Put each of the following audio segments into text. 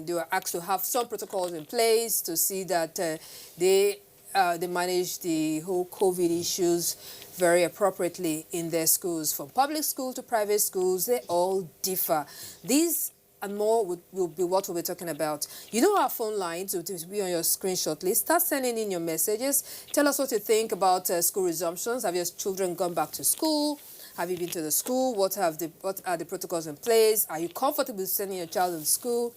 they were asked to have some protocols in place to see that they manage the whole COVID issues very appropriately in their schools. From public school to private schools, they all differ. These and more will be what we'll be talking about. You know our phone lines will be on your screen shortly. Start sending in your messages. Tell us what you think about school resumptions. Have your children gone back to school? Have you been to the school? What are the protocols in place? Are you comfortable sending your child to school?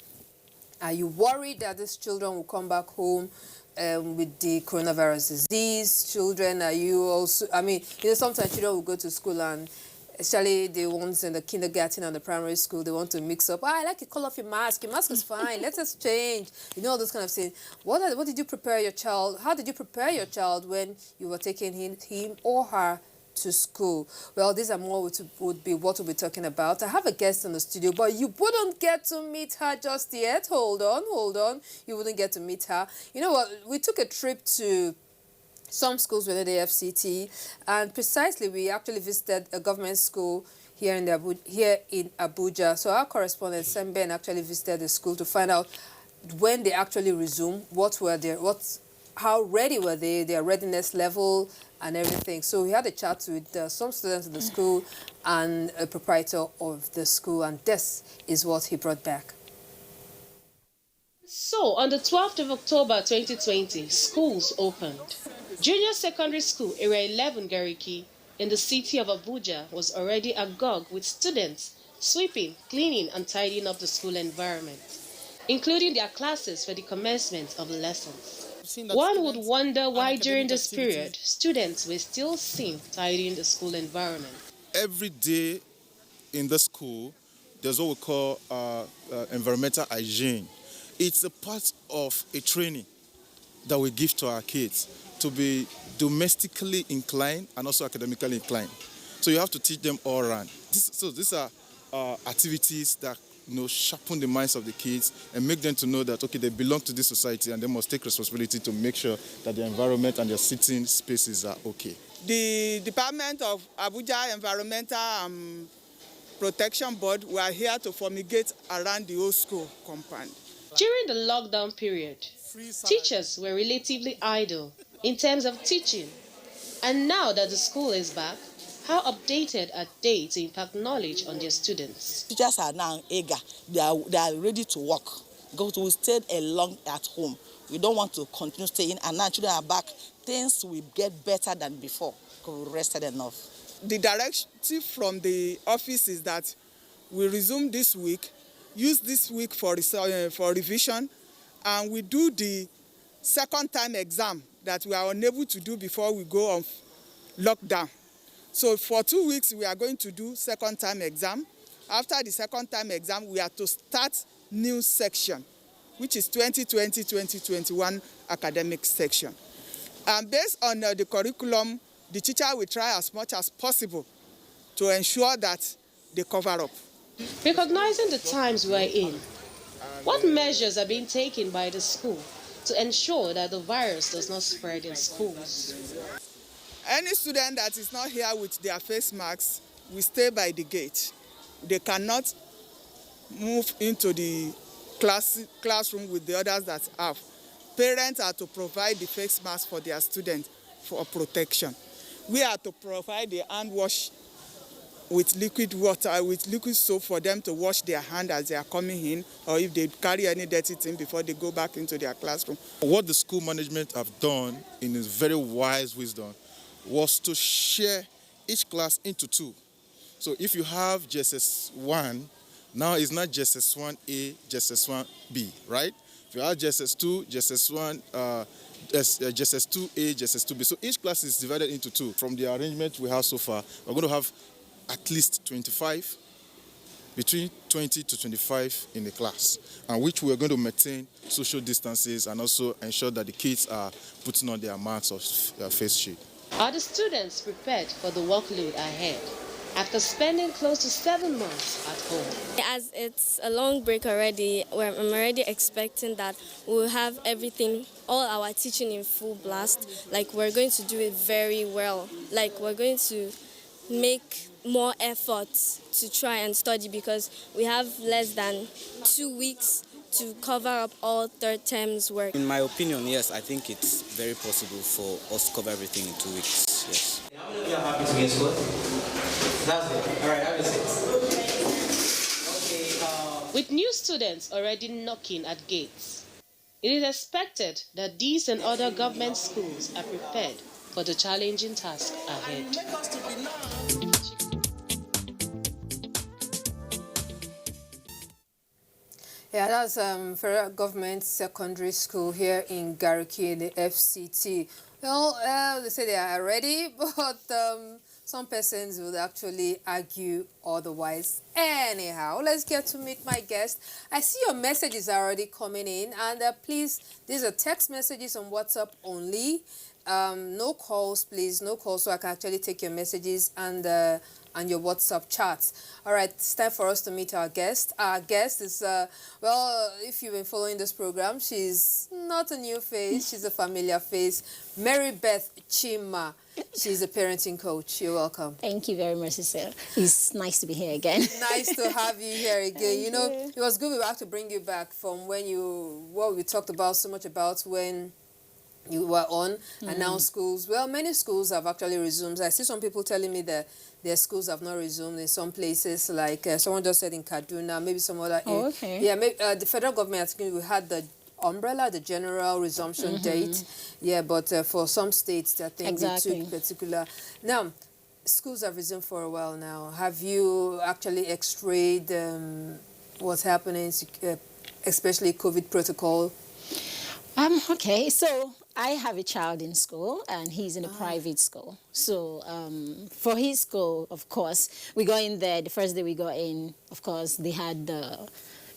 Are you worried that these children will come back home with the coronavirus disease? Children, are you also, I mean, you know, sometimes children will go to school and especially the ones in the kindergarten and the primary school, they want to mix up. I like the color of your mask. Your mask is fine. Let us change. You know, all those kind of things. What did you prepare your child? How did you prepare your child when you were taking him or her to school? Well, these are more would be what we'll be talking about. I have a guest in the studio, but you wouldn't get to meet her just yet. Hold on. You wouldn't get to meet her. You know what? We took a trip to some schools within the FCT, and precisely we actually visited a government school here in Abuja. So our correspondent Semben actually visited the school to find out when they actually resumed, how ready were they, their readiness level and everything. So we had a chat with some students in the school and a proprietor of the school, and this is what he brought back. So, on the 12th of October 2020, schools opened. Junior Secondary School, Area 11 Gariki, in the city of Abuja was already agog with students sweeping, cleaning and tidying up the school environment, including their classes for the commencement of lessons. One would wonder why during this period, students were still seen tidying the school environment. Every day in the school, there's what we call environmental hygiene. It's a part of a training that we give to our kids to be domestically inclined and also academically inclined. So you have to teach them all around. So these are activities that sharpen the minds of the kids and make them to know that, okay, they belong to this society and they must take responsibility to make sure that the environment and their sitting spaces are okay. The Department of Abuja Environmental Protection Board were here to fumigate around the old school compound. During the lockdown period, teachers were relatively idle in terms of teaching. And now that the school is back, how updated are they to impact knowledge on their students? Teachers are now eager. They are ready to work because we stayed long at home. We don't want to continue staying, and now children are back. Things will get better than before because we rested enough. The directive from the office is that we resume this week, use this week for revision, and we do the second time exam that we are unable to do before we go on lockdown. So for 2 weeks, we are going to do second time exam. After the second time exam, we are to start new section, which is 2020-2021 academic section. And based on the curriculum, the teacher will try as much as possible to ensure that they cover up. Recognizing the times we are in, what measures are being taken by the school to ensure that the virus does not spread in schools? Any student that is not here with their face masks will stay by the gate. They cannot move into the classroom with the others that have. Parents are to provide the face mask for their students for protection. We are to provide the hand wash with liquid water, with liquid soap for them to wash their hands as they are coming in, or if they carry any dirty thing before they go back into their classroom. What the school management have done in its very wise wisdom was to share each class into two. So if you have JSS 1, now it's not JSS 1A, JSS 1B, right? If you have JSS 2, JSS 1, JSS 2A, JSS 2B. So each class is divided into two. From the arrangement we have so far, we're going to have at least 25, between 20 to 25 in the class, and which we are going to maintain social distances and also ensure that the kids are putting on their masks or their face shield. Are the students prepared for the workload ahead after spending close to 7 months at home? As it's a long break already, I'm already expecting that we'll have everything, all our teaching in full blast. Like, we're going to do it very well. Like, we're going to make more effort to try and study because we have less than 2 weeks to cover up all third term's work. In my opinion, yes, I think it's very possible for us to cover everything in 2 weeks, yes. How many of you are happy to be in school? That's good. All right, have a seat. Okay. With new students already knocking at gates, it is expected that these and other government schools are prepared for the challenging task ahead. Yeah, that's Federal Government Secondary School here in Gariki in the FCT. Well, they say they are ready, but some persons would actually argue otherwise. Anyhow, let's get to meet my guest. I see your messages are already coming in, and please, these are text messages on WhatsApp only. No calls, please, no calls, so I can actually take your messages and your WhatsApp chats. All right, it's time for us to meet our guest. Our guest is, well, if you've been following this program, she's not a new face, she's a familiar face. Mary Beth Chima. She's a parenting coach. You're welcome. Thank you very much, Cecile. It's nice to be here again. Nice to have you here again. You know, it was good we were able to bring you back from when what we talked about so much about when you were on, and now schools. Well, many schools have actually resumed. I see some people telling me that their schools have not resumed in some places, like someone just said in Kaduna, maybe some other. Oh, okay. Yeah, maybe, the federal government, I think we had the umbrella, the general resumption date. Yeah, but for some states, I think they took particular. Now, schools have resumed for a while now. Have you actually x-rayed what's happening, especially COVID protocol? Okay, so I have a child in school, and he's in a private school. So for his school, of course, we go in there. The first day we go in, of course, they had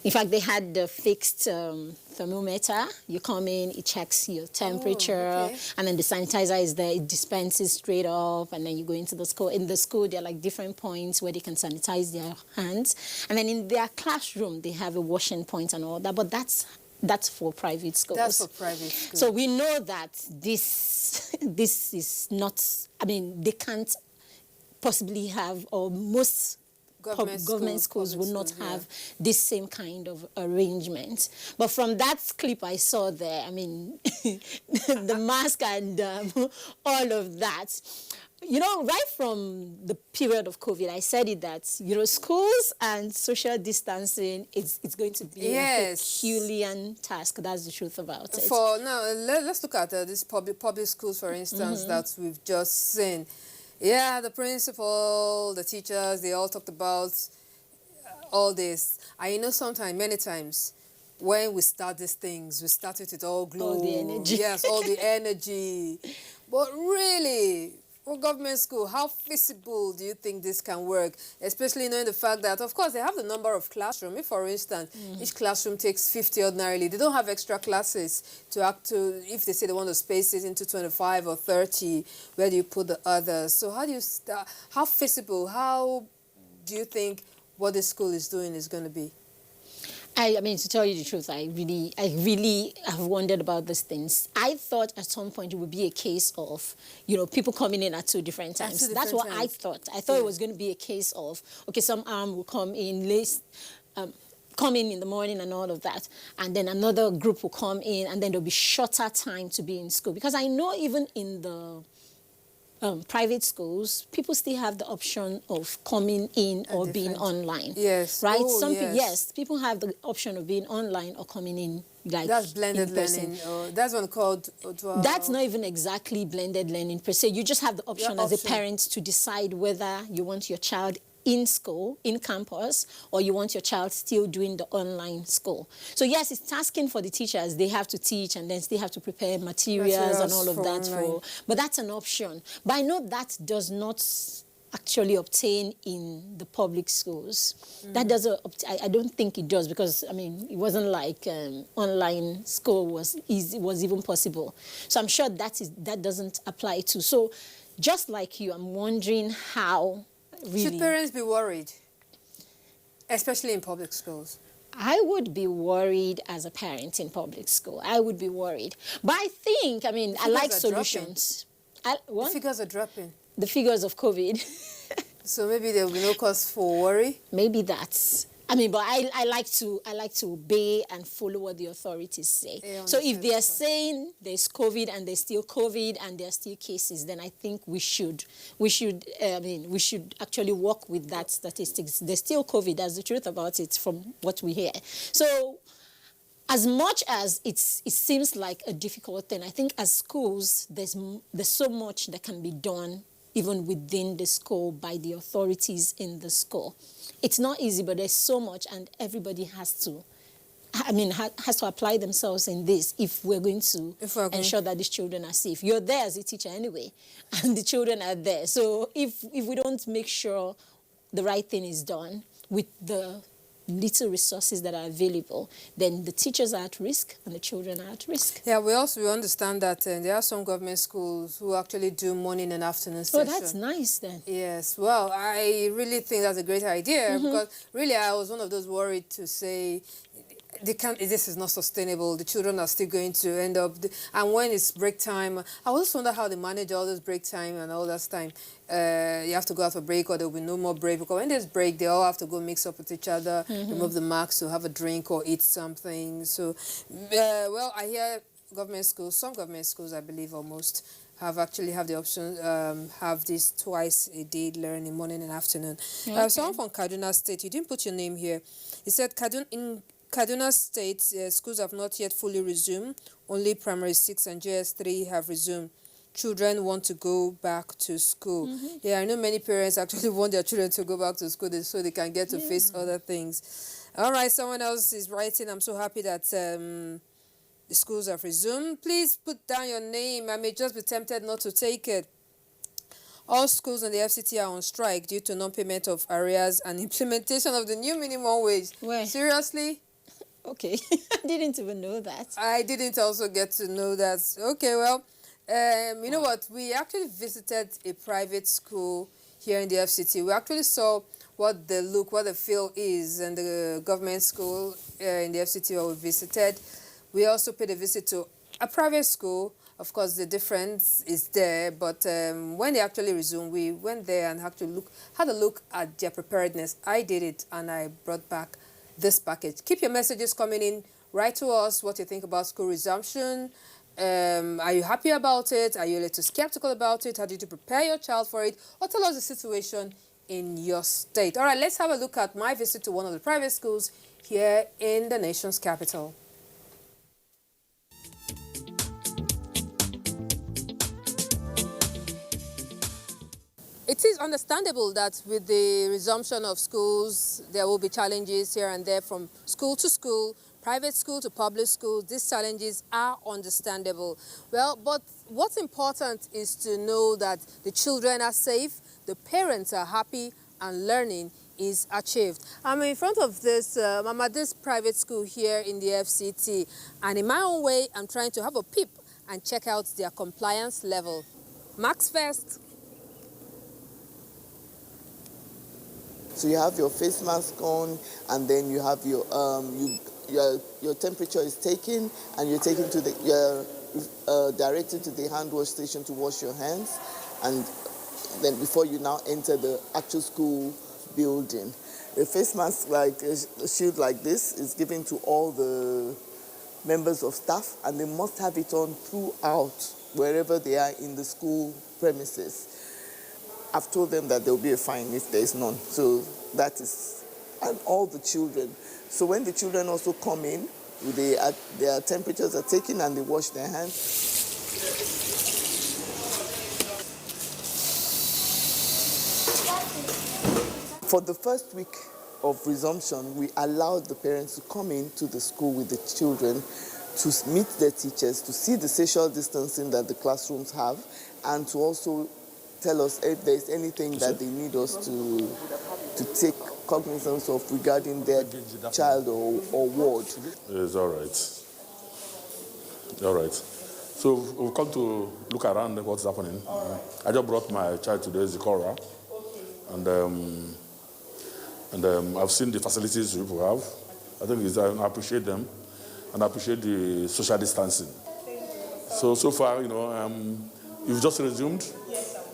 they had the fixed thermometer. You come in, it checks your temperature, and then the sanitizer is there. It dispenses straight up, and then you go into the school. In the school, there are like different points where they can sanitize their hands. And then in their classroom, they have a washing point and all that, but that's for private schools. That's for private schools. So we know that this is not, I mean, they can't possibly have, or most government schools will not have this same kind of arrangement. But from that clip I saw there, I mean, the mask and all of that, you know, right from the period of COVID, I said it that, you know, schools and social distancing, it's going to be a Herculean task. That's the truth about it. Let's look at these public schools, for instance, that we've just seen. Yeah, the principal, the teachers, they all talked about all this. I know many times, when we start these things, we start it with all glow. All the energy. Yes, all the energy. But really, for government school, how feasible do you think this can work? Especially knowing the fact that, of course, they have the number of classrooms. If, for instance, each classroom takes 50 ordinarily, they don't have extra classes if they say they want to space it into 25 or 30, where do you put the others? So how do you start? How feasible, how do you think what this school is doing is going to be? I mean, to tell you the truth, I really have wondered about these things. I thought at some point it would be a case of, you know, people coming in at 2 different times. That's what I thought. I thought it was going to be a case of, okay, some arm will come in in the morning and all of that, and then another group will come in, and then there'll be shorter time to be in school. Because I know even in the private schools, people still have the option of coming in or being online. Yes. Right? Oh, yes, people have the option of being online or coming in. Like that's blended learning. That's one called... That's not even exactly blended learning per se. You just have the option as a parent to decide whether you want your child in school, in campus, or you want your child still doing the online school. So yes, it's tasking for the teachers. They have to teach and then they have to prepare materials and all of that. But that's an option. But I know that does not actually obtain in the public schools. That doesn't, I don't think it does, because, I mean, it wasn't like online school was even possible. So I'm sure that doesn't apply to. So just like you, I'm wondering how really... Should parents be worried, especially in public schools? I would be worried as a parent in public school. I would be worried. But I think, I mean, I like solutions. The figures are dropping. The figures of COVID. So maybe there will be no cause for worry? Maybe that's I mean, but I like to obey and follow what the authorities say. Yeah, So if they are understand. saying there's COVID and there's still COVID and there are still cases, then I think we should actually work with that statistics. There's still COVID. That's the truth about it from what we hear. So as much as it seems like a difficult thing, I think as schools, there's so much that can be done even within the school by the authorities in the school. It's not easy, but there's so much, and everybody has to apply themselves in this if we're going to ensure that these children are safe. You're there as a teacher anyway, and the children are there. So if we don't make sure the right thing is done with the little resources that are available, then the teachers are at risk and the children are at risk. Yeah, we understand that there are some government schools who actually do morning and afternoon session. Oh, that's nice then. Yes, well, I really think that's a great idea because really I was one of those worried to say this is not sustainable. The children are still going to end up, and when it's break time, I always wonder how they manage all this break time and all that time. You have to go out for break or there will be no more break, because when there's break, they all have to go mix up with each other, remove the masks to have a drink or eat something. So, well, I hear some government schools, I believe almost, have the option, have this twice a day learning, morning and afternoon. Okay. Someone from Kaduna State, you didn't put your name here. He said in Kaduna State, schools have not yet fully resumed. Only primary 6 and JS3 have resumed. Children want to go back to school. Yeah, I know many parents actually want their children to go back to school so they can get to face other things. All right, someone else is writing, I'm so happy that the schools have resumed. Please put down your name. I may just be tempted not to take it. All schools in the FCT are on strike due to non-payment of arrears and implementation of the new minimum wage. Where? Seriously? Okay, I didn't even know that. I didn't also get to know that. Okay, well, you know what? We actually visited a private school here in the FCT. We actually saw what the feel is in the government school in the FCT where we visited. We also paid a visit to a private school. Of course, the difference is there, but when they actually resumed, we went there and had a look at their preparedness. I did it, and I brought back this package. Keep your messages coming in. Write to us what you think about school resumption. Are you happy about it? Are you a little skeptical about it? How did you prepare your child for it? Or tell us the situation in your state. All right, let's have a look at my visit to one of the private schools here in the nation's capital. It is understandable that with the resumption of schools, there will be challenges here and there from school to school, private school to public school. These challenges are understandable. Well, but what's important is to know that the children are safe, the parents are happy, and learning is achieved. I'm in front of this, I'm at this private school here in the FCT, and in my own way, I'm trying to have a peep and check out their compliance level. Max first. So you have your face mask on, and then you have your temperature is taken, and you're taken to directed to the hand wash station to wash your hands, and then before you now enter the actual school building. A face mask, like a shield like this, is given to all the members of staff, and they must have it on throughout wherever they are in the school premises. I've told them that there will be a fine if there is none. So that is, and all the children. So when the children also come in, their temperatures are taken and they wash their hands. For the first week of resumption, we allowed the parents to come into the school with the children to meet their teachers, to see the social distancing that the classrooms have, and to also tell us if there's anything that they need us to take cognizance of regarding their child or ward. It's all right. All right. So we've come to look around what's happening. I just brought my child today, Zikora, and I've seen the facilities people have. I think I appreciate them, and I appreciate the social distancing. So far, you've just resumed.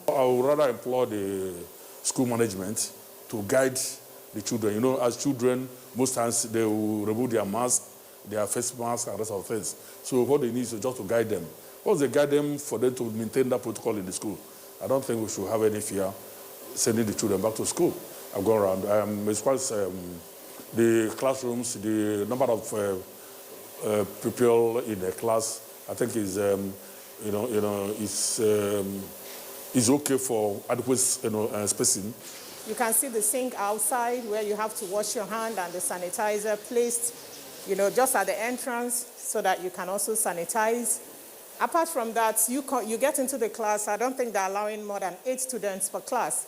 I would rather implore the school management to guide the children. You know, as children, most times they will remove their mask, their face mask and rest of the face. So what they need is just to guide them. Once they guide them for them to maintain that protocol in the school, I don't think we should have any fear sending the children back to school. I've gone around. As far as the classrooms, the number of people in the class, I think is is okay for adequate spacing. You can see the sink outside where you have to wash your hand and the sanitizer placed, just at the entrance so that you can also sanitize. Apart from that, you get into the class. I don't think they're allowing more than 8 students per class.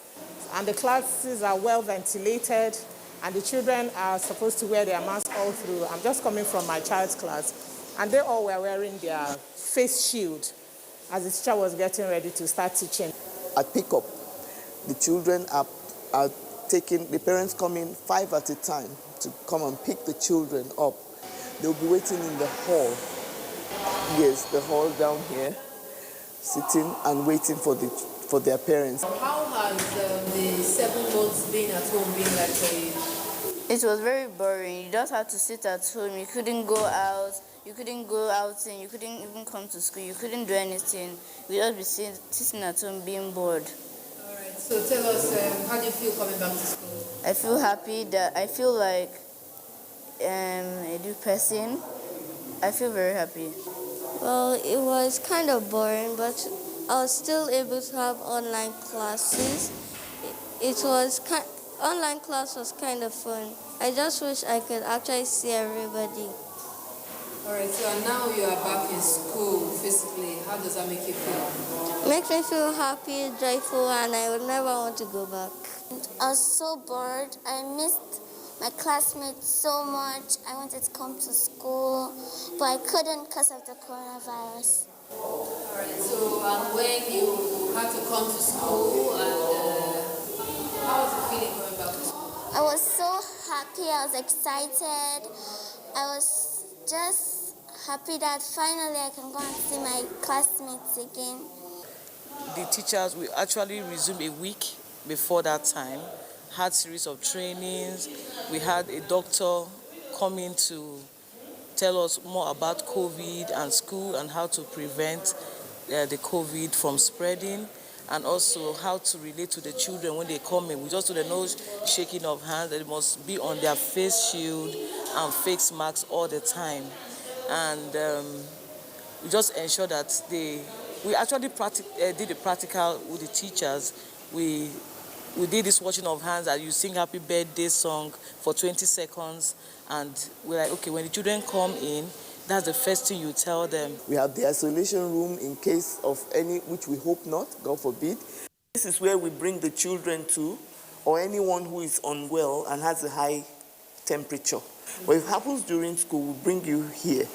And the classes are well ventilated, and the children are supposed to wear their mask all through. I'm just coming from my child's class, and they all were wearing their face shield as the teacher was getting ready to start teaching. At pickup, the children are taking, the parents come in 5 at a time to come and pick the children up. They'll be waiting in the hall. Yes, the hall down here, sitting and waiting for their parents. How has the 7 months being at home been like for you? It was very boring. You just had to sit at home. You couldn't go out. You couldn't go outing. You couldn't even come to school. You couldn't do anything. You just be sitting at home being bored. All right. So tell us, how do you feel coming back to school? I feel happy. I feel like a new person. I feel very happy. Well, it was kind of boring, but I was still able to have online classes. Online class was kind of fun. I just wish I could actually see everybody. All right, so now you are back in school physically. How does that make you feel? It makes me feel happy, joyful, and I would never want to go back. I was so bored. I missed my classmates so much. I wanted to come to school, but I couldn't because of the coronavirus. All right, so when you had to come to school, and how was the feeling going back to school? I was so happy. I was excited. I was just happy that finally I can go and see my classmates again. The teachers, we actually resumed a week before that time, had series of trainings. We had a doctor come in to tell us more about COVID and school and how to prevent the COVID from spreading, and also how to relate to the children when they come in. We just do the nose shaking of hands, that they must be on their face shield and face masks all the time. And we just ensure that we actually did the practical with the teachers. We did this washing of hands, that you sing happy birthday song for 20 seconds, and we're like, okay, when the children come in, that's the first thing you tell them. We have the isolation room in case of any, which we hope not, God forbid. This is where we bring the children to, or anyone who is unwell and has a high temperature. But if it happens during school, we bring you here.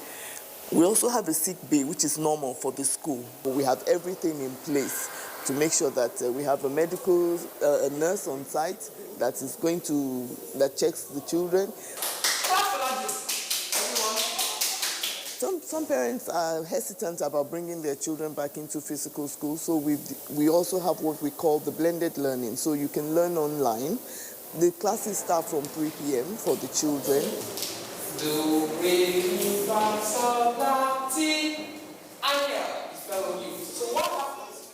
We also have a sick bay, which is normal for the school. But we have everything in place to make sure that we have a medical a nurse on site that checks the children. Some parents are hesitant about bringing their children back into physical school, so we also have what we call the blended learning. So you can learn online. The classes start from 3 p.m. for the children. Do, re, mi, fa, sol, la, ti, and here is fellow youth. So what happens?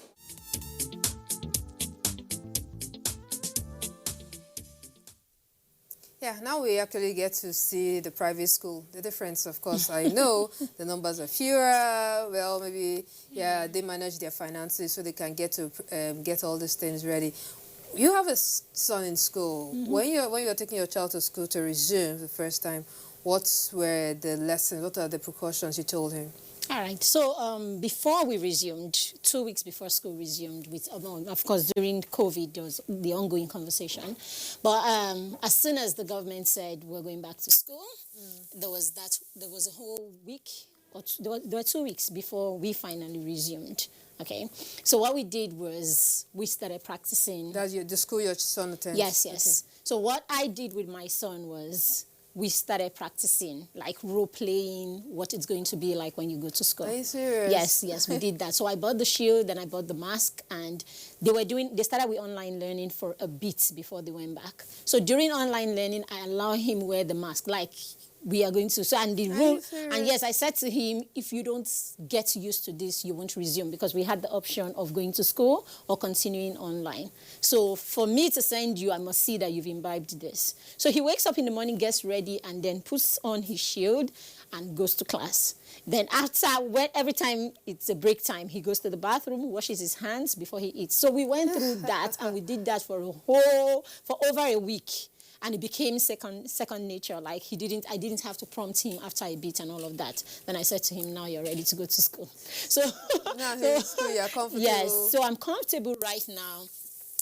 Yeah, now we actually get to see the private school. The difference, of course, I know the numbers are fewer. Well, maybe, yeah, they manage their finances so they can get all these things ready. You have a son in school. Mm-hmm. When you're taking your child to school to resume the first time, what were the lessons? What are the precautions you told him? All right. So before we resumed, 2 weeks before school resumed, with of course during COVID, there was the ongoing conversation. But as soon as the government said we're going back to school, there was a whole week, or there were 2 weeks before we finally resumed. Okay. So what we did was we started practicing. That's the school your son attends? Yes, yes. Okay. So what I did with my son was, we started practicing, like role-playing, what it's going to be like when you go to school. Are you serious? Yes, we did that. So I bought the shield, and I bought the mask, and they started with online learning for a bit before they went back. So during online learning, I allow him wear the mask, like we are going to. So, and the rule, and yes, I said to him, if you don't get used to this, you won't resume, because we had the option of going to school or continuing online. So for me to send you, I must see that you've imbibed this. So he wakes up in the morning, gets ready, and then puts on his shield and goes to class. Then after, every time it's a break time, he goes to the bathroom, washes his hands before he eats. So we went through that, and we did that for over a week. And it became second nature. Like I didn't have to prompt him after a bit and all of that. Then I said to him, now you're ready to go to school. So now in school, you're comfortable. Yes, so I'm comfortable right now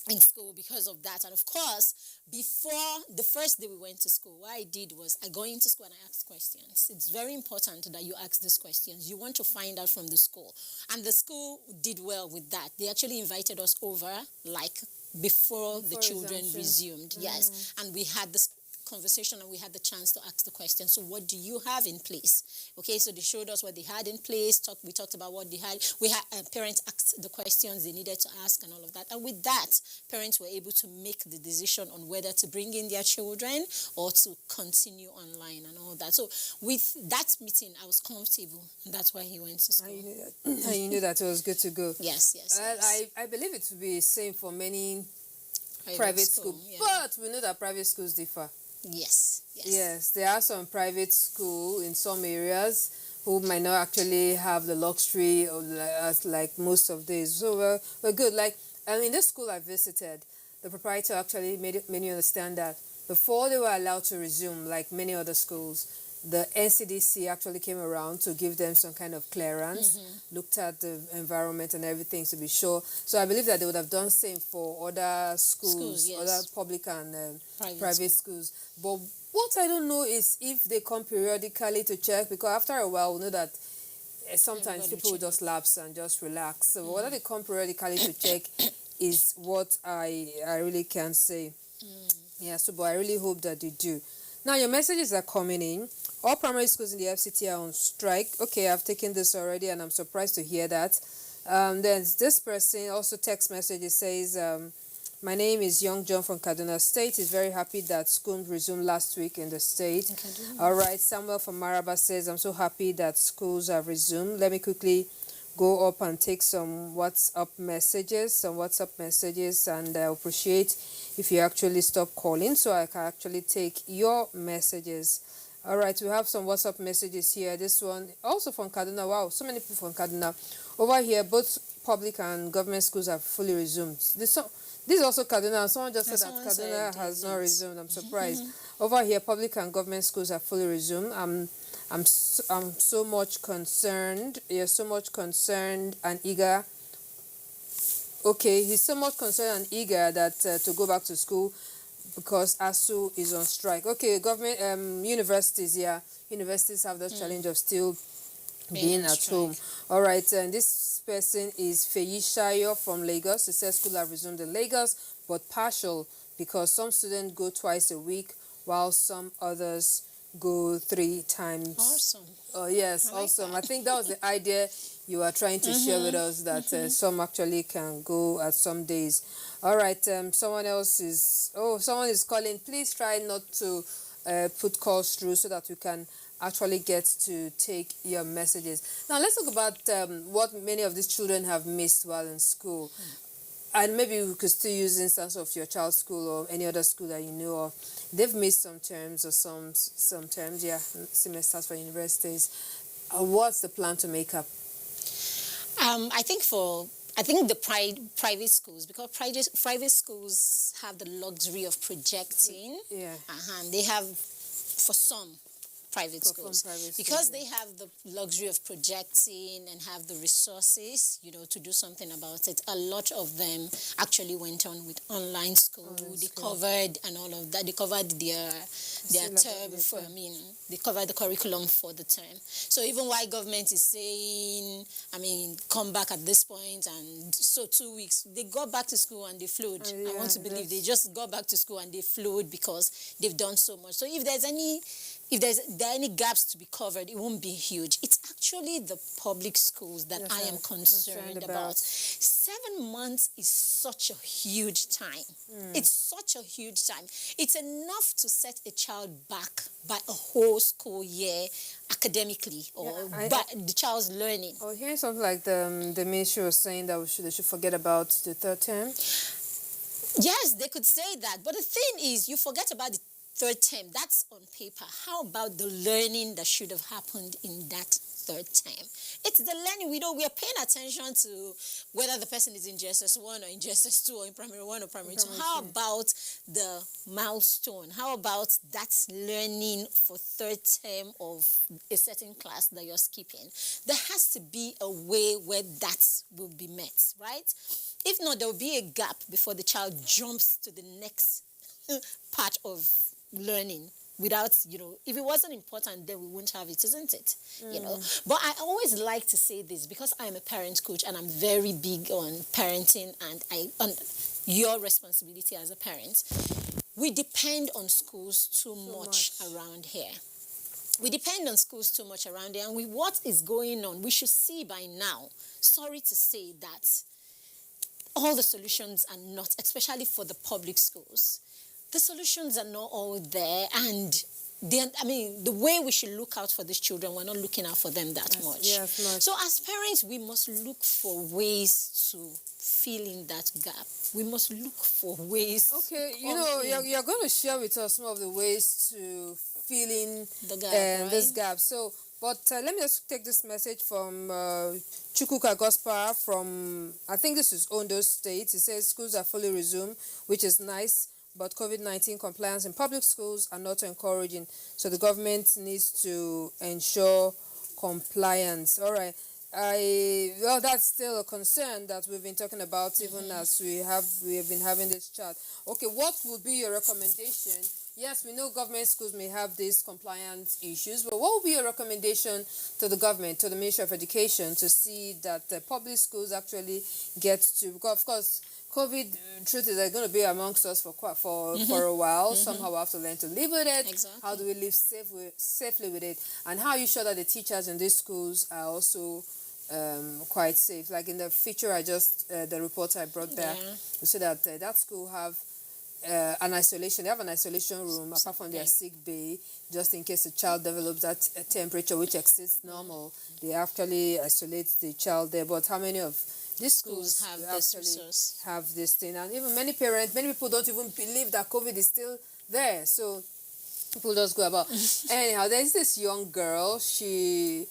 in school because of that. And of course, before the first day we went to school, what I did was I go into school and I ask questions. It's very important that you ask these questions. You want to find out from the school. And the school did well with that. They actually invited us over, like, before the children resumed. Yes, and we had this conversation and we had the chance to ask the question. So what do you have in place? Okay, so they showed us what they had in place. We talked about what they had. We had parents asked the questions they needed to ask and all of that. And with that, parents were able to make the decision on whether to bring in their children or to continue online and all that. So with that meeting, I was comfortable. And that's why he went to school. And you knew that it was good to go. Yes. I believe it to be the same for many private schools. Yeah. But we know that private schools differ. Yes, there are some private schools in some areas who might not actually have the luxury of like most of these. So we're good. Like in this school I visited, the proprietor actually made me understand that before they were allowed to resume, like many other schools, the NCDC actually came around to give them some kind of clearance, looked at the environment and everything to be sure. So I believe that they would have done the same for other schools, other public and private schools. But what I don't know is if they come periodically to check, because after a while we know that sometimes people will just lapse and just relax. So whether they come periodically to check is what I really can't say. Yeah, so but I really hope that they do. Now your messages are coming in. All primary schools in the FCT are on strike. Okay, I've taken this already and I'm surprised to hear that. Then this person also text message. It says, my name is Young John from Kaduna State. He's very happy that school resumed last week in the state. All right, Samuel from Maraba says, I'm so happy that schools have resumed. Let me quickly go up and take some WhatsApp messages, and I appreciate if you actually stop calling so I can actually take your messages. All right, we have some WhatsApp messages here. This one also from Kaduna. Wow, so many people from Kaduna. Over here, both public and government schools have fully resumed. This is also Kaduna. Someone just said that Kaduna has not resumed. I'm surprised. Over here, public and government schools have fully resumed. I'm so much concerned. You're so much concerned and eager. Okay, he's so much concerned and eager that to go back to school because ASU is on strike. Okay, government, universities have the challenge of still being at home. All right, and this person is Feyishayo from Lagos. It says school have resumed in Lagos, but partial because some students go twice a week while some others go 3 times. Awesome. Oh yes, awesome. I think that was the idea you are trying to share with us, that some actually can go at some days. All right, someone is calling. Please try not to put calls through so that we can actually get to take your messages. Now let's talk about what many of these children have missed while in school. And maybe we could still use instance of your child's school or any other school that you know of. They've missed some terms or some terms, semesters for universities. What's the plan to make up? I think the private schools, because private schools have the luxury of projecting. Yeah. They have, for some, private schools. Because they have the luxury of projecting and have the resources, to do something about it. A lot of them actually went on with online school. They covered and all of that. They covered their term they covered the curriculum for the term. So even while government is saying, come back at this point, and so 2 weeks, they got back to school and they flew. I want to believe they just got back to school and they flew because they've done so much. So if there are any gaps to be covered, it won't be huge. It's actually the public schools that I am concerned about. 7 months is such a huge time. It's such a huge time. It's enough to set a child back by a whole school year academically or by the child's learning. Oh, hearing something like the ministry was saying that they should forget about the third term. Yes, they could say that. But the thing is, you forget about the third term. That's on paper. How about the learning that should have happened in that third term? It's the learning. We are paying attention to whether the person is in JSS 1 or in JSS 2 or in primary 1 or primary 2. How about the milestone? How about that learning for third term of a certain class that you're skipping? There has to be a way where that will be met, right? If not, there will be a gap before the child jumps to the next part of learning without, if it wasn't important, then we wouldn't have it, isn't it? But I always like to say this because I'm a parent coach and I'm very big on parenting and on your responsibility as a parent. We depend on schools too much around here. We depend on schools too much around here, and what is going on, we should see by now, sorry to say that, all the solutions are not, especially for the public schools. The solutions are not all there, and the way we should look out for these children, we're not looking out for them that much. Yes, much. So as parents, we must look for ways to fill in that gap. We must look for ways. Okay, you're going to share with us some of the ways to fill in the gap, this gap. So, but let me just take this message from Chukwuka Gospa from, I think this is Ondo State. He says schools are fully resumed, which is nice, but COVID-19 compliance in public schools are not encouraging. So the government needs to ensure compliance. All right. Well, that's still a concern that we've been talking about, even as we have been having this chat. Okay, what would be your recommendation? Yes, we know government schools may have these compliance issues, but what would be your recommendation to the government, to the Ministry of Education, to see that the public schools actually get to, because of course, COVID, truth is, they're going to be amongst us for a while. Somehow we have to learn to live with it. Exactly. How do we live safely with it? And how are you sure that the teachers in these schools are also quite safe? Like in the feature the report I brought back, we said that that school have an isolation. They have an isolation room apart from their sick bay, just in case the child develops that temperature which exceeds normal. They actually isolate the child there. But how many of these schools have this resource, have this thing? And even many people don't even believe that COVID is still there. So people just go about. Anyhow, there's this young girl. She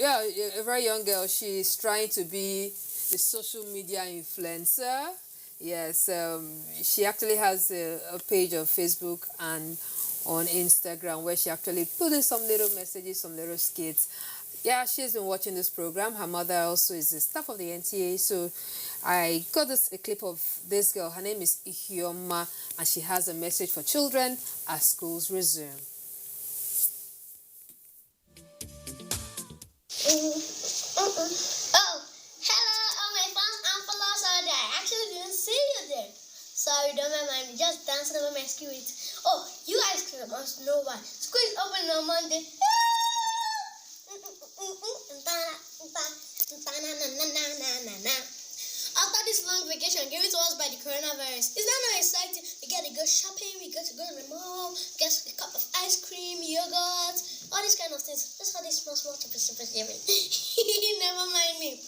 a very young girl. She's trying to be a social media influencer. Yes, she actually has a page on Facebook and on Instagram where she actually put in some little messages, some little skits. Yeah, she's been watching this program. Her mother also is the staff of the NTA. So I got a clip of this girl. Her name is Ihioma, and she has a message for children as schools resume. Sorry, don't mind me. Just dancing over my skirt. Oh, you guys must know why. School is open on Monday. After this long vacation given to us by the coronavirus, is that not exciting? We get to go shopping, we get to go to the mall, get a cup of ice cream, yogurt, all these kind of things. That's how they small Never mind me.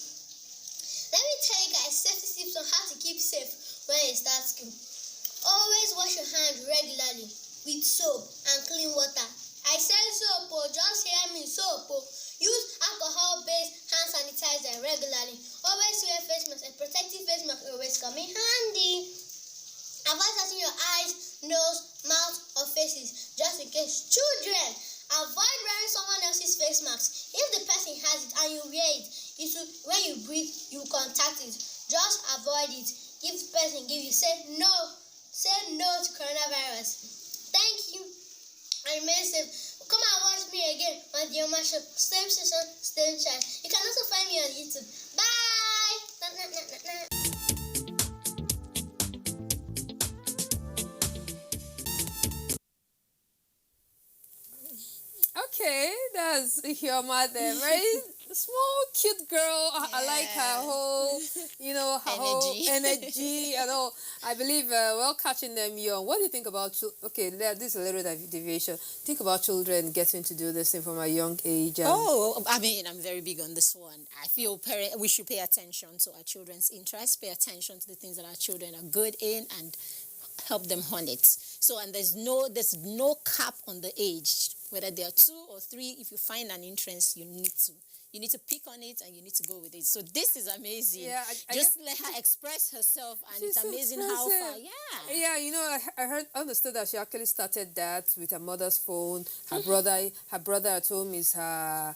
Let me tell you guys safety tips on how to keep safe when you start school. Always wash your hands regularly with soap and clean water. I said soap, just hear me, soap. Use alcohol-based hand sanitizer regularly. Always wear face mask. A protective face mask always come in handy. Avoid touching your eyes, nose, mouth, or faces, just in case. Children, avoid wearing and you wear it. When you breathe, you contact it. Just avoid it. If the person give you, say no to coronavirus. Thank you, and remain safe. Come and watch me again on the Oma Show. Same station, same channel. You can also find me on YouTube. Bye. Okay, that's Hioma there. Very small, cute girl. I like her whole, whole energy and all. I believe, catching them young. What do you think about this is a little deviation. Think about children getting to do this thing from a young age. I'm very big on this one. I feel we should pay attention to our children's interests, pay attention to the things that our children are good in, and help them hone it. So, and there's no cap on the age. Whether they are 2 or 3, if you find an interest, you need to pick on it and you need to go with it. So this is amazing. Yeah, just let her express herself, and it's amazing how far. Yeah. Yeah, I understood that she actually started that with her mother's phone. Her brother at home is her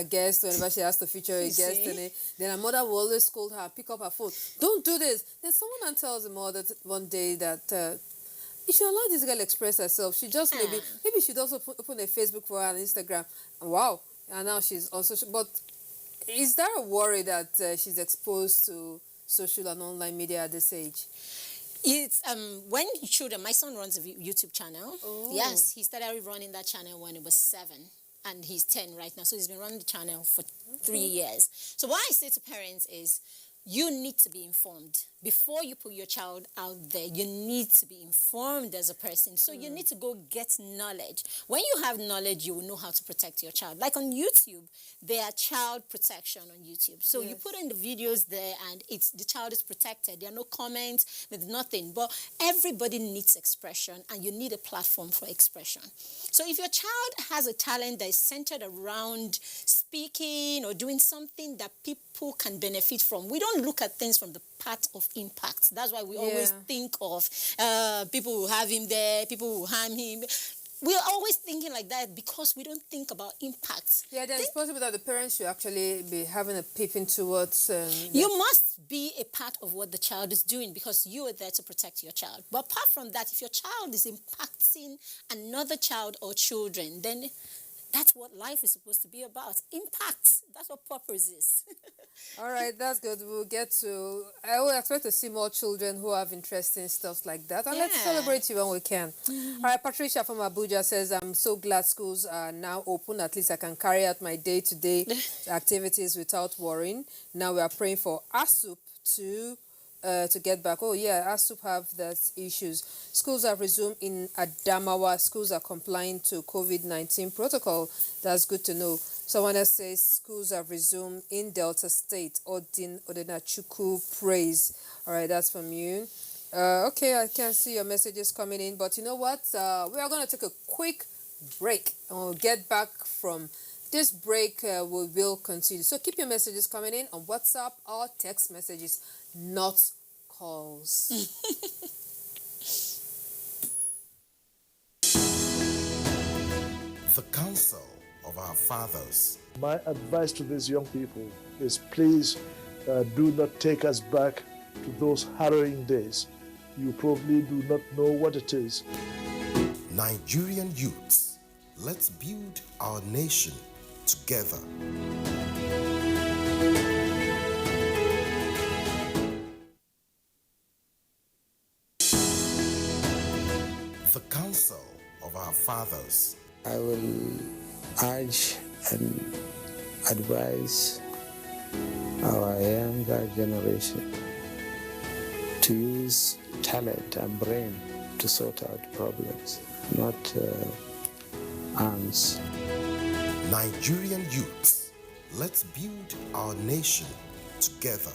guest whenever she has to feature a guest in it. Then her mother will always scold her, pick up her phone. Don't do this. Then someone tells the mother one day that you should allow this girl express herself. She just maybe she'd also open a Facebook for her and Instagram. Wow. And now she's also, but is there a worry that she's exposed to social and online media at this age? It's when children, my son runs a YouTube channel. Oh. Yes, he started running that channel when he was 7. And he's 10 right now. So he's been running the channel for 3 years. So what I say to parents is, you need to be informed. Before you put your child out there, you need to be informed as a person. So you need to go get knowledge. When you have knowledge, you will know how to protect your child. Like on YouTube, there are child protection on YouTube. So you put in the videos there and the child is protected. There are no comments, there's nothing. But everybody needs expression, and you need a platform for expression. So if your child has a talent that is centered around speaking or doing something that people can benefit from, we don't look at things from the part of impact. That's why we always think of people who have him there, people who harm him. We're always thinking like that because we don't think about impact. Yeah, then it's possible that the parents should actually be having a peeping towards... you must be a part of what the child is doing because you are there to protect your child. But apart from that, if your child is impacting another child or children, then that's what life is supposed to be about. Impact. That's what purpose is. All right, that's good. We'll get to... I will expect to see more children who have interesting stuff like that. And let's celebrate you when we can. All right, Patricia from Abuja says, I'm so glad schools are now open. At least I can carry out my day-to-day activities without worrying. Now we are praying for ASUP to get back. Oh, yeah, ASUP have that issues. Schools have resumed in Adamawa. Schools are complying to COVID-19 protocol. That's good to know. Someone else says schools have resumed in Delta State. Odin Odenachuku praise. All right, that's from you. Okay, I can see your messages coming in. But you know what? We are going to take a quick break. And we'll get back from this break. We will continue. So keep your messages coming in on WhatsApp or text messages, not calls. The Counsel of Our Fathers. My advice to these young people is please do not take us back to those harrowing days. You probably do not know what it is. Nigerian youths, let's build our nation together. The Counsel of Our Fathers. I will urge and advise our younger generation to use talent and brain to sort out problems, not arms. Nigerian youths, let's build our nation together.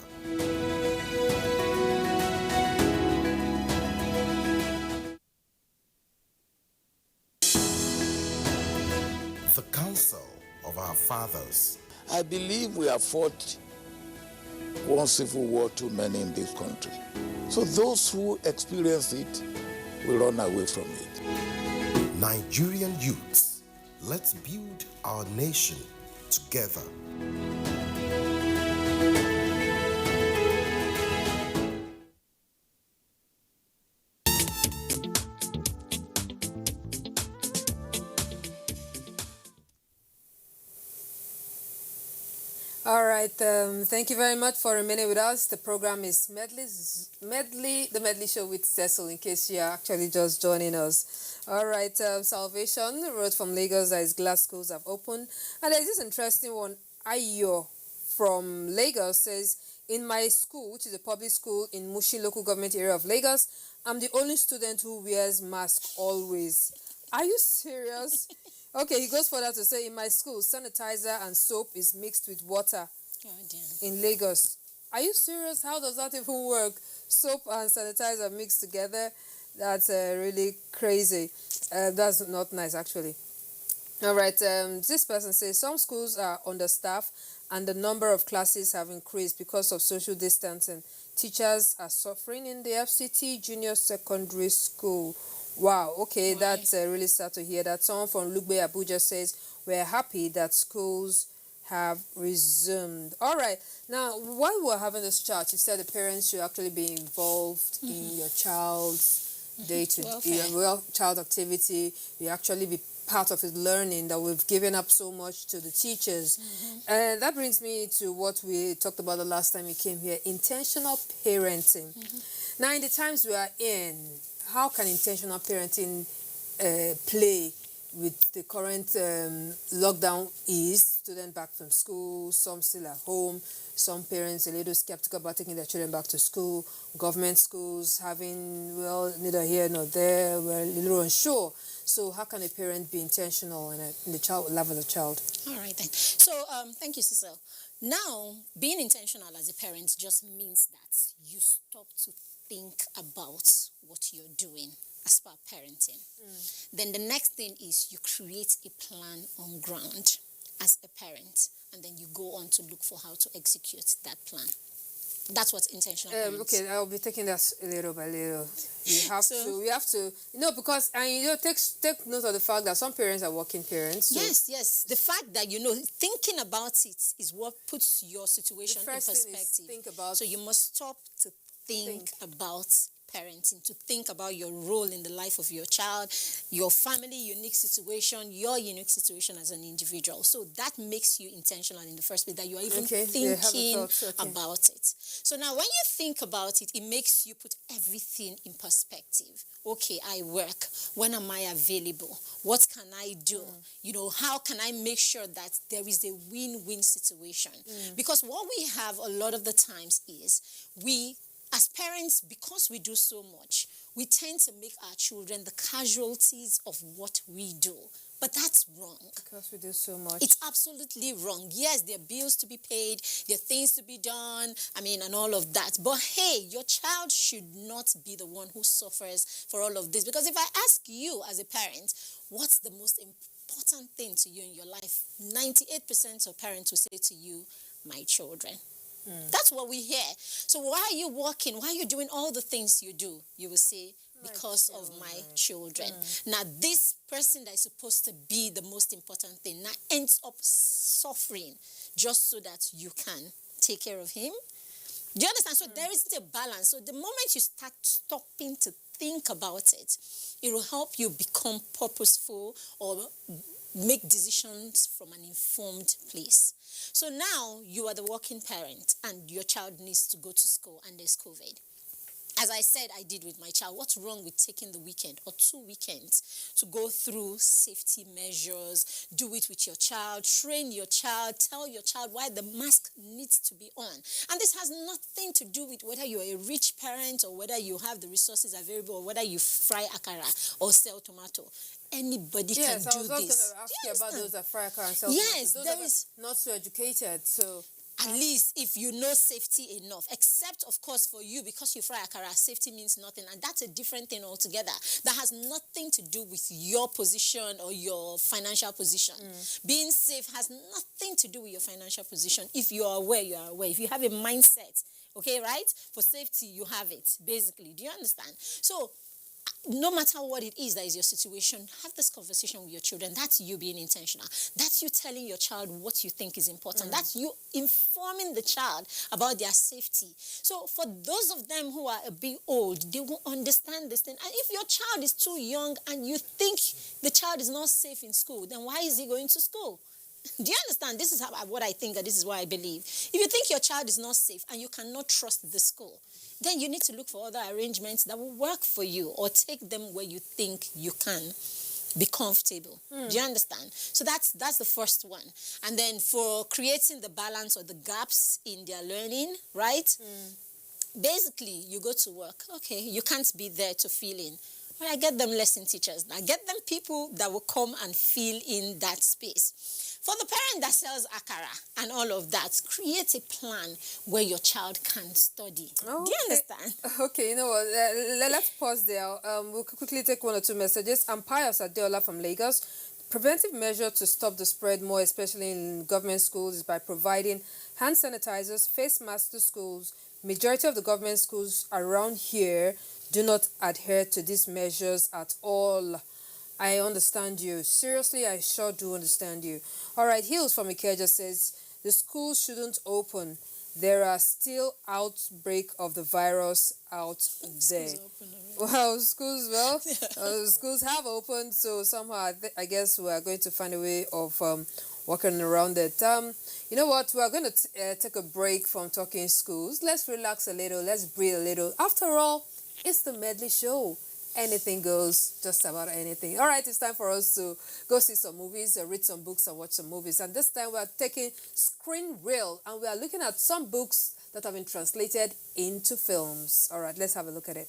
The Counsel of Our Fathers. I believe we have fought one civil war too many in this country. So those who experience it will run away from it. Nigerian youths, let's build our nation together. All right. Thank you very much for remaining with us. The program is the Medley Show with Cecil, in case you're actually just joining us. All right. Salvation wrote from Lagos that his glass schools have opened. And there's this interesting one. Ayo from Lagos says, in my school, which is a public school in Mushi local government area of Lagos, I'm the only student who wears mask always. Are you serious? Okay, he goes further to say, in my school, sanitizer and soap is mixed with water in Lagos. Are you serious? How does that even work? Soap and sanitizer mixed together? That's really crazy. That's not nice, actually. All right, this person says, some schools are understaffed and the number of classes have increased because of social distancing. Teachers are suffering in the FCT Junior Secondary School. Wow, okay, that's really sad to hear that. Someone from Lugbe, Abuja says, we're happy that schools have resumed. All right, now, while we're having this chat, you said the parents should actually be involved in your child's day-to-day, child activity. You actually be part of his learning, that we've given up so much to the teachers. And that brings me to what we talked about the last time we came here, intentional parenting. Now, in the times we are in, how can intentional parenting play with the current lockdown ease? Students back from school, some still at home, some parents a little skeptical about taking their children back to school, government schools having, well, neither here nor there, we're a little unsure. So how can a parent be intentional in the child level of the child? All right then. So thank you, Cecil. Now, being intentional as a parent just means that you stop to think about what you're doing as per parenting. Then the next thing is you create a plan on ground as a parent, and then you go on to look for how to execute that plan. That's what's intentional parenting. Okay, I'll be taking that little by little. We have to, because, and take note of the fact that some parents are working parents. So Yes. The fact that, thinking about it is what puts your situation in perspective. Think about. So you must stop to think about parenting, to think about your role in the life of your child, your family unique situation, your unique situation as an individual. So that makes you intentional in the first place, that you are even thinking about it. So now when you think about it, it makes you put everything in perspective. Okay, I work. When am I available? What can I do? How can I make sure that there is a win-win situation? Because what we have a lot of the times is as parents, because we do so much, we tend to make our children the casualties of what we do. But that's wrong. Because we do so much. It's absolutely wrong. Yes, there are bills to be paid, there are things to be done, and all of that. But hey, your child should not be the one who suffers for all of this. Because if I ask you as a parent, what's the most important thing to you in your life? 98% of parents will say to you, my children. That's what we hear. So why are you working? Why are you doing all the things you do? You will say, because of my children. Now, this person that is supposed to be the most important thing now ends up suffering just so that you can take care of him. Do you understand? So there isn't a balance. So the moment you start stopping to think about it, it will help you become purposeful or make decisions from an informed place. So now you are the working parent and your child needs to go to school and there's COVID. As I said, I did with my child. What's wrong with taking the weekend or 2 weekends to go through safety measures, do it with your child, train your child, tell your child why the mask needs to be on. And this has nothing to do with whether you're a rich parent or whether you have the resources available or whether you fry akara or sell tomato. Anybody can do this. Yes, I was going to ask you about those that fry akara and sell yes, tomato. Those are not so educated, so... At least if you know safety enough, except of course for you, because you fry akara, safety means nothing, and that's a different thing altogether. That has nothing to do with your position or your financial position. Being safe has nothing to do with your financial position. If you are aware, you are aware. If you have a mindset, okay, right? For safety, you have it, basically. Do you understand? So, no matter what it is that is your situation, have this conversation with your children. That's you being intentional. That's you telling your child what you think is important. That's you informing the child about their safety. So for those of them who are a bit old, they will understand this thing. And if your child is too young and you think the child is not safe in school, then why is he going to school? Do you understand? This is what I think, and this is what I believe. If you think your child is not safe and you cannot trust the school, then you need to look for other arrangements that will work for you, or take them where you think you can be comfortable. Do you understand? So that's the first one. And then for creating the balance or the gaps in their learning, right? Basically, you go to work. Okay, you can't be there to fill in. Well, I get them lesson teachers. I get them people that will come and fill in that space. For the parent that sells akara and all of that, create a plan where your child can study. Oh, do you understand? Okay, you know what? Let's pause there. We'll quickly take one or two messages. I'm Pius Adeola from Lagos. Preventive measure to stop the spread more, especially in government schools, is by providing hand sanitizers, face masks to schools. Majority of the government schools around here do not adhere to these measures at all. I understand you. Seriously, I sure do understand you. All right, Hills from Ikeja says, the schools shouldn't open. There are still outbreak of the virus out there. Schools have opened, so somehow I guess we are going to find a way of working around it. You know what? We are going to take a break from talking schools. Let's relax a little. Let's breathe a little. After all, it's the Medley Show. Anything goes, just about anything. All right, it's time for us to go see some movies, read some books, and watch some movies. And this time we are taking Screen Reel, and we are looking at some books that have been translated into films. All right, let's have a look at it.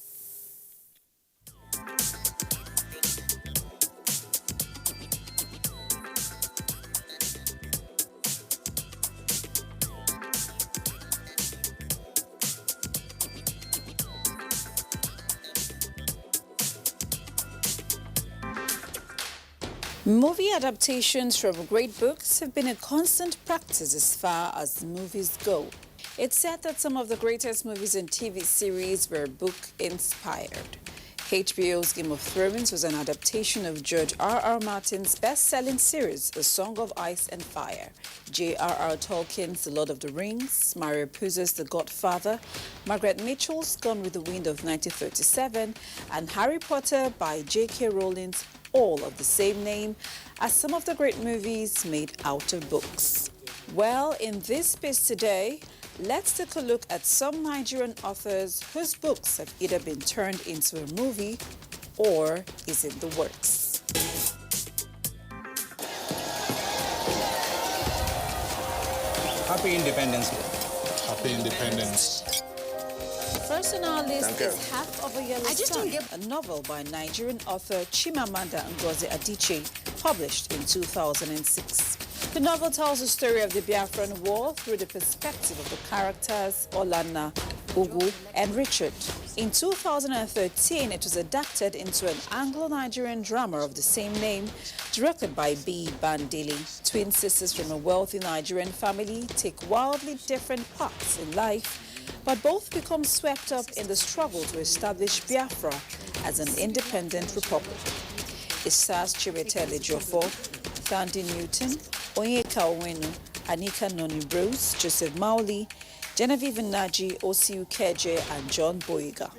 Movie adaptations from great books have been a constant practice as far as movies go. It's said that some of the greatest movies and TV series were book-inspired. HBO's Game of Thrones was an adaptation of George R.R. Martin's best-selling series, A Song of Ice and Fire. J.R.R. Tolkien's The Lord of the Rings, Mario Puzo's The Godfather, Margaret Mitchell's Gone with the Wind of 1937, and Harry Potter by J.K. Rowling's all of the same name as some of the great movies made out of books. Well, in this space today, let's take a look at some Nigerian authors whose books have either been turned into a movie or is in the works. Happy Independence Day. Happy Independence. First on our list is Half of a Yellow Sun, a novel by Nigerian author Chimamanda Ngozi Adichie, published in 2006. The novel tells the story of the Biafran War through the perspective of the characters Olanna, Ugu, and Richard. In 2013, it was adapted into an Anglo-Nigerian drama of the same name, directed by B. Bandili. Twin sisters from a wealthy Nigerian family take wildly different paths in life, but both become swept up in the struggle to establish Biafra as an independent republic. It stars Chiwetel Ejiofor, Thandi Newton, Onyeka Onwenu, Anika Noni-Bruce, Joseph Mauli, Genevieve Naji, Osiu Keje, and John Boyega.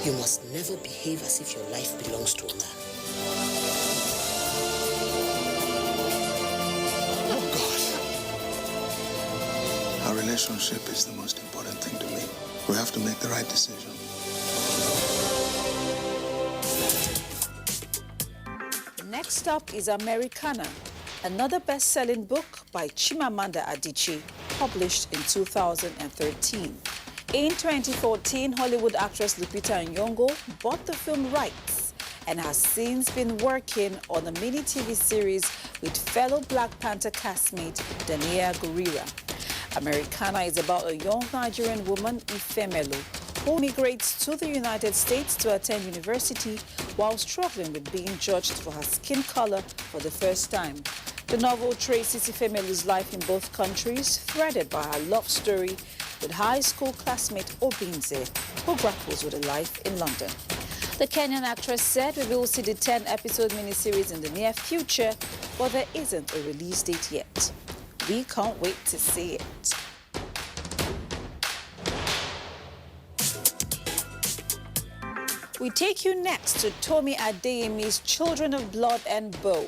You must never behave as if your life belongs to a man. Our relationship is the most important thing to me. We have to make the right decision. Next up is Americana, another best-selling book by Chimamanda Adichie, published in 2013. In 2014, Hollywood actress Lupita Nyong'o bought the film rights and has since been working on a mini-TV series with fellow Black Panther castmate Dania Gurira. Americana is about a young Nigerian woman, Ifemelu, who migrates to the United States to attend university while struggling with being judged for her skin color for the first time. The novel traces Ifemelu's life in both countries, threaded by her love story with high school classmate Obinze, who grapples with a life in London. The Kenyan actress said we will see the 10-episode miniseries in the near future, but there isn't a release date yet. We can't wait to see it. We take you next to Tomi Adeyemi's Children of Blood and Bone.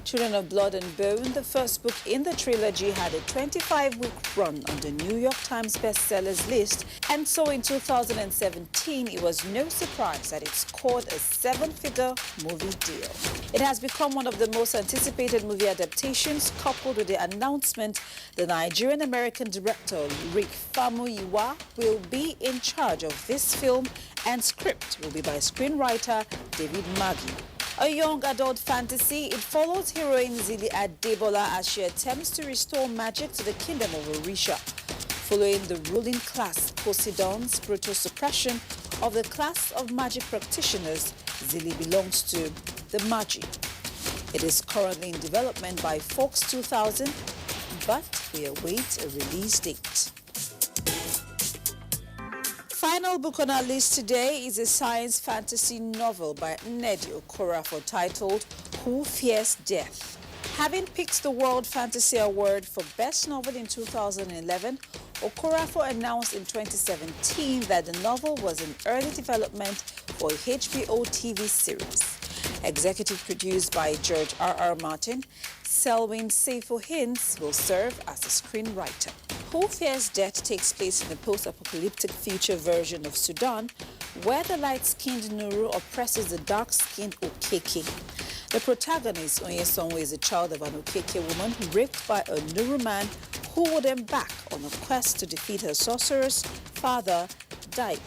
Children of Blood and Bone, the first book in the trilogy, had a 25-week run on the New York Times bestsellers list, and so in 2017, it was no surprise that it scored a 7-figure movie deal. It has become one of the most anticipated movie adaptations, coupled with the announcement the Nigerian-American director Rick Famuyiwa will be in charge of this film, and script will be by screenwriter David Maggi. A young adult fantasy, it follows heroine Zili Adebola as she attempts to restore magic to the kingdom of Orisha. Following the ruling class Poseidon's brutal suppression of the class of magic practitioners Zili belongs to, the Magi. It is currently in development by Fox 2000, but we await a release date. Final book on our list today is a science fantasy novel by Nnedi Okorafor titled Who Fears Death. Having picked the World Fantasy Award for Best Novel in 2011, Okorafor announced in 2017 that the novel was in early development for a HBO TV series. Executive produced by George R.R. Martin, Selwyn Seyfo Hinds will serve as the screenwriter. Who Fears Death takes place in a post-apocalyptic future version of Sudan, where the light-skinned Nuru oppresses the dark-skinned Okeke. The protagonist, Onyesonwe, is a child of an Okeke woman raped by a Nuru man who would embark on a quest to defeat her sorcerer's father, Dai,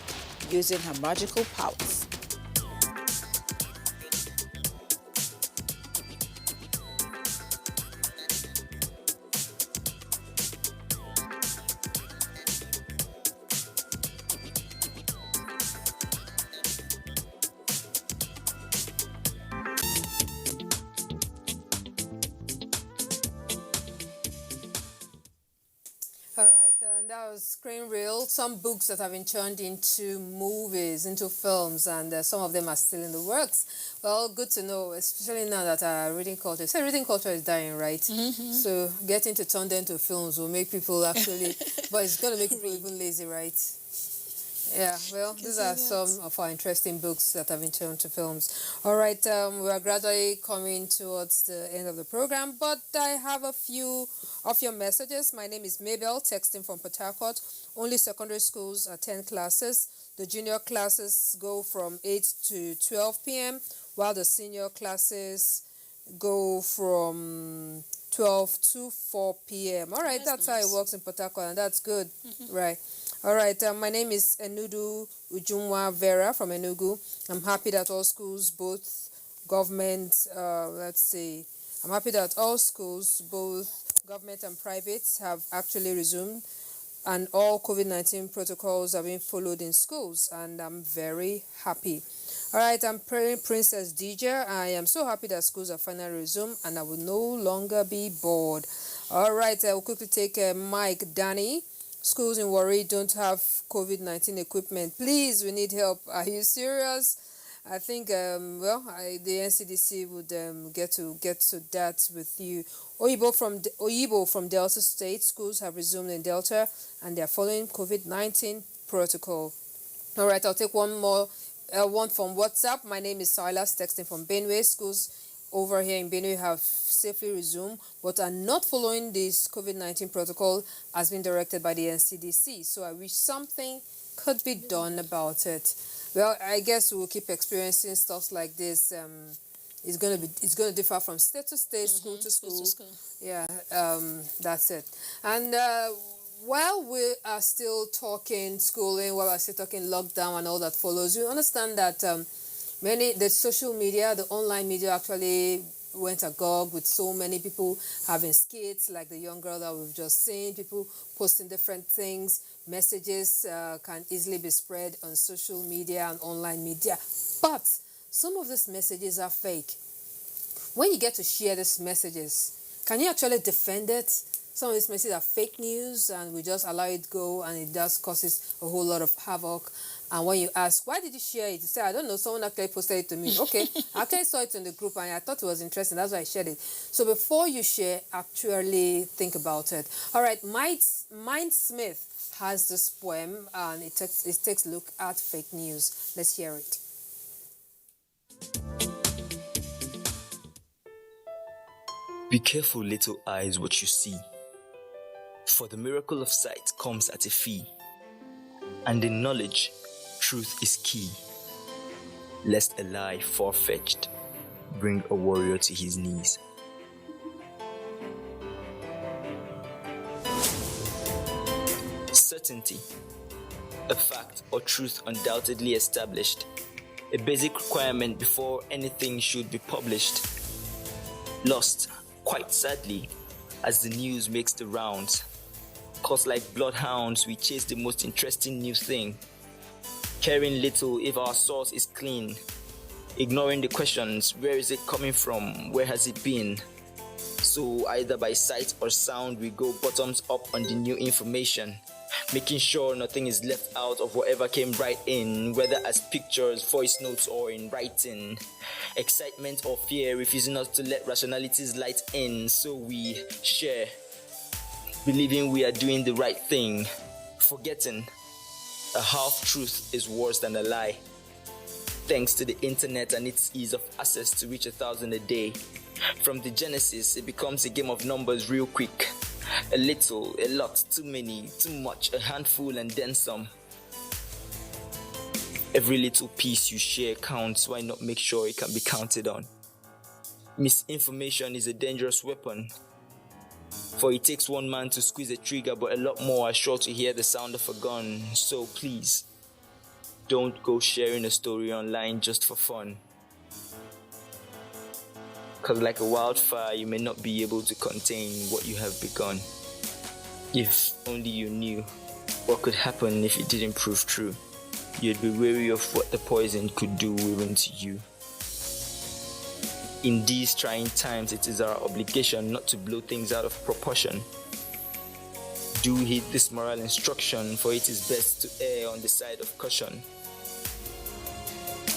using her magical powers. All right, and that was Screen Reel. Some books that have been turned into movies, into films, and some of them are still in the works. Well, good to know, especially now that our reading culture, reading culture is dying, right? So getting to turn them into films will make people actually, but it's going to make people even lazy, right? Yeah, well, these are some of our interesting books that have been turned to films. All right, we are gradually coming towards the end of the program, but I have a few of your messages. My name is Mabel, texting from Port Harcourt. Only secondary schools attend classes. The junior classes go from 8 to 12 p.m., while the senior classes go from 12 to 4 p.m. All right, that's nice. How it works in Port Harcourt, and that's good, right? All right, my name is Enudu Ujumwa Vera from Enugu. I'm happy that all schools, both government, I'm happy that all schools, both government and private, have actually resumed, and all COVID-19 protocols are being followed in schools, and I'm very happy. All right, I'm praying Princess DJ. I am so happy that schools are finally resumed, and I will no longer be bored. All right, I will quickly take Mike Danny. Schools in Warri don't have COVID-19 equipment. Please, we need help. Are you serious? I think, the NCDC would get to that with you. Oyibo from Delta State. Schools have resumed in Delta, and they are following COVID-19 protocol. All right, I'll take one more, one from WhatsApp. My name is Silas, texting from Benue. Schools over here in Benue have safely resumed, but are not following this COVID-19 protocol as been directed by the NCDC. So I wish something could be done about it. Well, I guess we'll keep experiencing stuff like this. It's going to differ from state to state, school to school. Yeah, that's it. And while we are still talking schooling, while we're still talking lockdown and all that follows, you understand that the social media, the online media actually went agog with so many people having skits, like the young girl that we've just seen, people posting different things. Messages can easily be spread on social media and online media. But some of these messages are fake. When you get to share these messages, can you actually defend it? Some of these messages are fake news, and we just allow it go, and it does causes a whole lot of havoc. And when you ask, why did you share it? You say, I don't know, someone actually posted it to me. Okay, I actually saw it in the group, and I thought it was interesting. That's why I shared it. So before you share, actually think about it. All right, Mind Smith has this poem, and it takes a look at fake news. Let's hear it. Be careful, little eyes, what you see, for the miracle of sight comes at a fee, and in knowledge, truth is key, lest a lie far-fetched bring a warrior to his knees. Certainty, a fact or truth undoubtedly established, a basic requirement before anything should be published. Lost, quite sadly, as the news makes the rounds. Cause like bloodhounds, we chase the most interesting new thing, caring little if our source is clean, ignoring the questions, where is it coming from, where has it been? So either by sight or sound, we go bottoms up on the new information, making sure nothing is left out of whatever came right in, whether as pictures, voice notes, or in writing. Excitement or fear refusing us to let rationality's light in, so we share, believing we are doing the right thing, forgetting a half-truth is worse than a lie. Thanks to the internet and its ease of access to reach 1,000 a day. From the genesis, it becomes a game of numbers real quick. A little, a lot, too many, too much, a handful and then some. Every little piece you share counts, why not make sure it can be counted on? Misinformation is a dangerous weapon, for it takes one man to squeeze a trigger, but a lot more are sure to hear the sound of a gun. So please, don't go sharing a story online just for fun. Cause like a wildfire, you may not be able to contain what you have begun. If only you knew what could happen if it didn't prove true, you'd be wary of what the poison could do even to you. In these trying times, it is our obligation not to blow things out of proportion. Do heed this moral instruction, for it is best to err on the side of caution.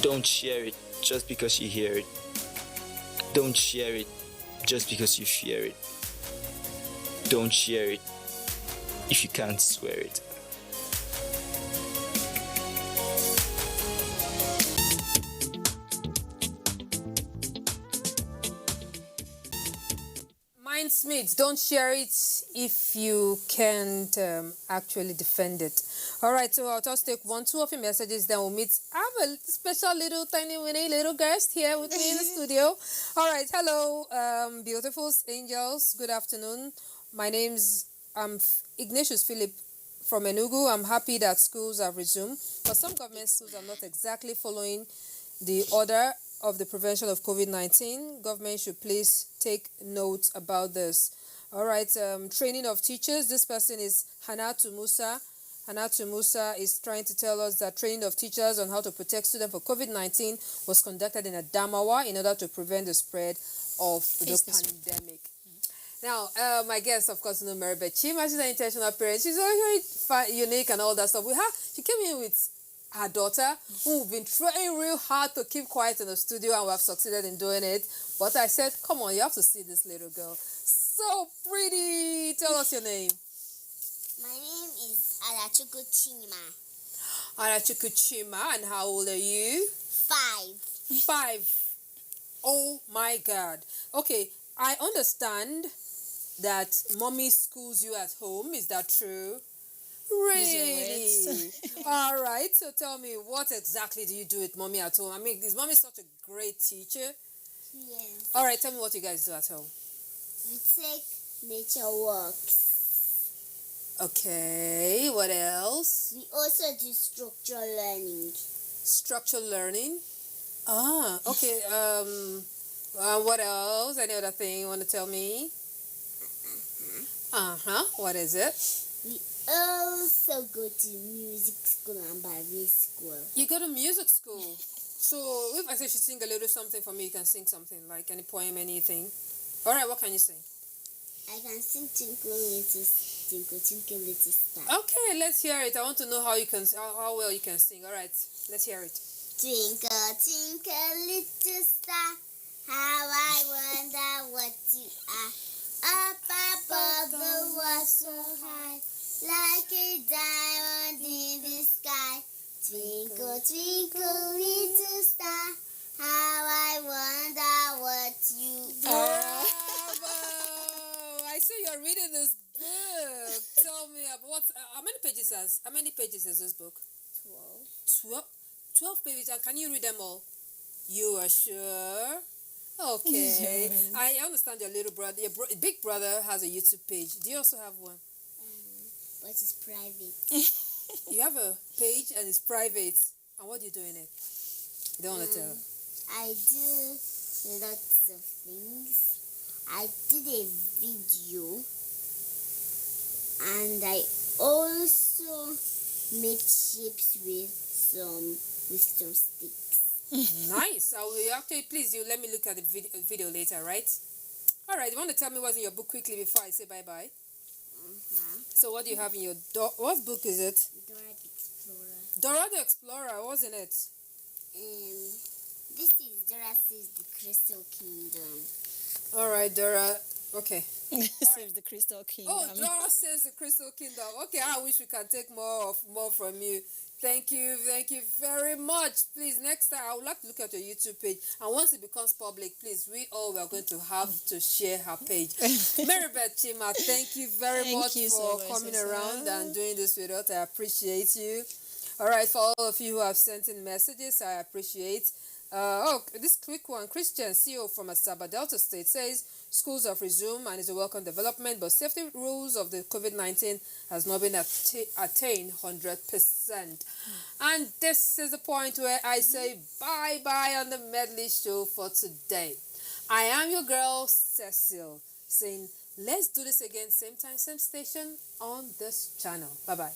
Don't share it just because you hear it. Don't share it just because you fear it. Don't share it if you can't swear it. Mindsmiths, don't share it if you can't actually defend it. All right, so I'll just take 1-2 of your messages, then we'll meet. I have a special little tiny winnie little guest here with me in the studio. All right, hello, beautiful angels. Good afternoon. My name's Ignatius Philip from Enugu. I'm happy that schools have resumed, but some government schools are not exactly following the order of the prevention of COVID-19. Government should please take note about this. All right, training of teachers. This person is Hanatu Musa. Hanatu Musa is trying to tell us that training of teachers on how to protect students for COVID-19 was conducted in Adamawa in order to prevent the spread of the pandemic. Now, my guest, of course, Mary Bechima. She's an intentional parent. She's very unique and all that stuff. She came in with her daughter, who've been trying real hard to keep quiet in the studio, and we have succeeded in doing it. But I said, come on, you have to see this little girl. So pretty. Tell us your name. My name is Arachuku Chima. Arachuku Chima. And how old are you? 5. 5. Oh my God. Okay, I understand that mommy schools you at home. Is that true? Really? All right. So tell me, what exactly do you do with mommy at home? I mean, is mommy such a great teacher? Yes. All right. Tell me what you guys do at home. We take nature walks. Okay. What else? We also do structural learning. Structural learning? Ah, okay. What else? Any other thing you want to tell me? What is it? We also go to music school and ballet school. You go to music school. So if I say you should sing a little something for me, you can sing something, like any poem, anything. All right, what can you sing? I can sing Twinkle Little Star. Okay, let's hear it. I want to know how well you can sing. All right, let's hear it. Twinkle, twinkle, little star, how I wonder what you are. Up above the world so high, like a diamond in the sky. Twinkle, twinkle, little star, how you. Bravo! I see you're reading this book. Tell me about how many pages is this book? 12 pages. And can you read them all? You are sure? Okay. I understand your little brother, your big brother has a YouTube page. Do you also have one? But it's private. You have a page and it's private. And what do you do in it? You don't want to tell? I do lots of things. I did a video. And I also make shapes with some wisdom sticks. Nice. I will actually, please, you let me look at the video later, right? All right. You want to tell me what's in your book quickly before I say bye-bye? So what do you have in your what book is it? Dora the Explorer. Dora the Explorer. What's in it? This is Dora Saves the Crystal Kingdom. All right, Dora. Okay. Saves the Crystal Kingdom. Oh, Dora Saves the Crystal Kingdom. Okay, I wish we can take more from you. Thank you very much. Please, next time I would like to look at your YouTube page, and once it becomes public, please, we are going to have to share her page. Maribeth Chima, thank you very much for coming around and doing this with us. I appreciate you. All right, for all of you who have sent in messages, I appreciate. This quick one. Christian, CEO from Asaba Delta State, says schools have resumed and is a welcome development, but safety rules of the COVID-19 has not been attained 100%. And this is the point where I say bye-bye on the Medley show for today. I am your girl, Cecil, saying let's do this again, same time, same station on this channel. Bye-bye.